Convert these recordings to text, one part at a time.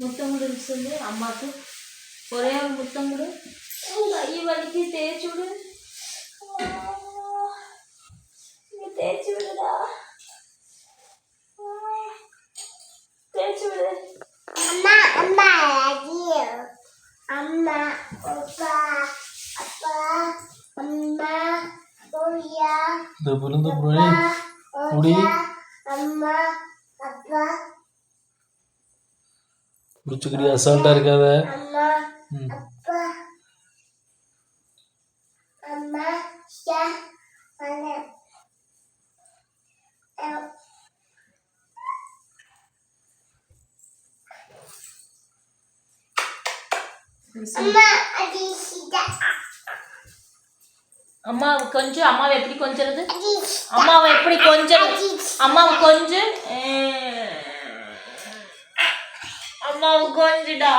முத்தம் கொடு சொல்லு அம்மாவுக்கு. ஒரே ஒரு முத்தம் கொடு. கை வலிக்கு தேய்ச்சி விடு. தேய்ச்சி விடுடா. தேய்ச்சி விடு. அம்மா அம்மா அம்மா அப்பா அப்பா அம்மா போயா இந்த விழுந்து போய் குடி. அம்மா அப்பா குடிச்சுக்கிடி அசால்ட்டா இருக்காத. அம்மா அப்பா அம்மா ஷா அண்ணா அம்மா அடிஷிதா. அம்மாவை கொஞ்சம். அம்மாவை எப்படி கொஞ்சறது? அம்மாவை எப்படி கொஞ்சறது? அம்மாவை கொஞ்சம். அம்மாவை கொஞ்சடா.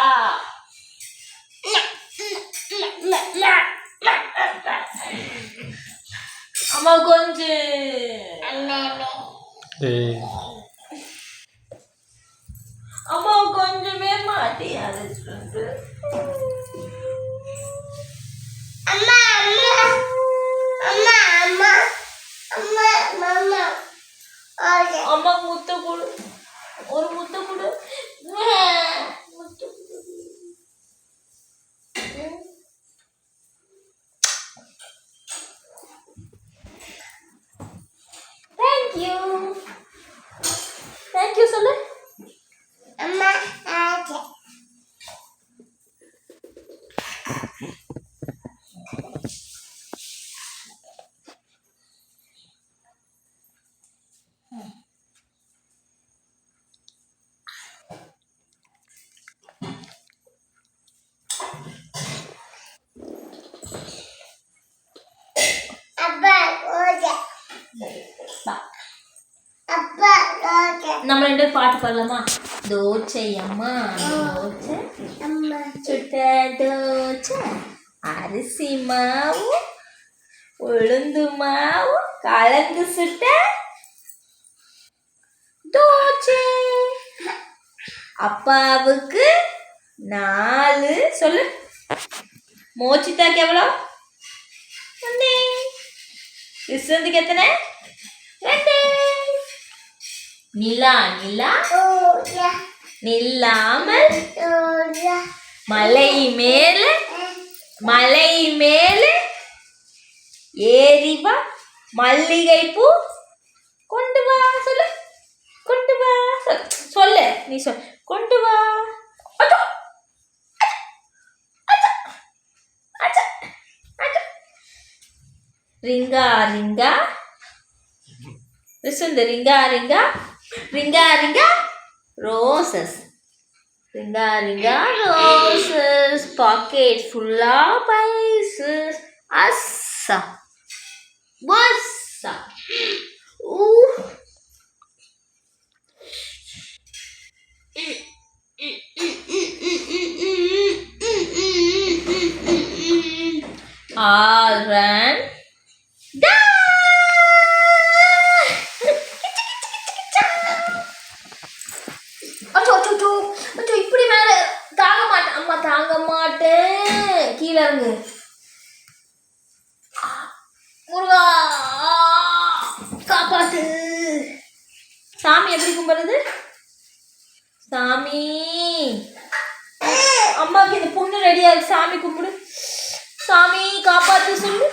அம்மாவை கொஞ்சு. அம்மாவை கொஞ்சமே மாட்டியாது. அம்மா அம்மா அம்மா அம்மா அம்மா மாமா ஓகே. அம்மா முத்த கொடு. ஒரு முத்த கொடு. முத்த கொடு. தேங்க்யூ. தேங்க்யூ சொல்லு. அம்மா ஓகே. அப்பா ஓகே. அப்பா ஓகே. நம்ம ரெண்டு பேரும் பாட்டு பாடலாமா? தோச்சை அம்மா தோச்சை அம்மா சுட்ட தோச்சை அரிசி மாவு உளுந்து மாவு கலந்து சுட்ட தோச்சை. அப்பாவுக்கு 4 சொல்லு. மோச்சிதாக்கு எவ்வளோ? 1. விஸ்வந்துக்கு எத்தனை? 2. நிலா நிலா ஓகே. நில்லாமல் ஓகே. மலை மேலே ஏறி வா மல்லிகை பூ கொண்டு வா சொல்லு. கொண்டு வா சொல்லு. நீ சொல். கொண்டு வா. அச்சோ. அச்சோ. அச்சோ. அச்சோ. ரிங்கா ரிங்கா ரிசுந்து ringa ringa ringa ringa roses. Ringa ringa roses. Pocket ஃபுல்லா பைசஸ். அஸ்ஸா வஸ்ஸா ஊ. All ran down. அச்சோ அச்சோ அச்சோ. இப்படி மேலே தாங்க மாட்டேன். அம்மா தாங்க மாட்டேன். கீழே இறங்கு. முருகா காப்பாத்து. சாமி எப்படி கும்பிடுறது? சாமி அம்மாவுக்கு இந்த பொண்ணு ரெடியா இருக்கு. சாமி கும்பிடு. சாமி காப்பாத்து சொல்லு.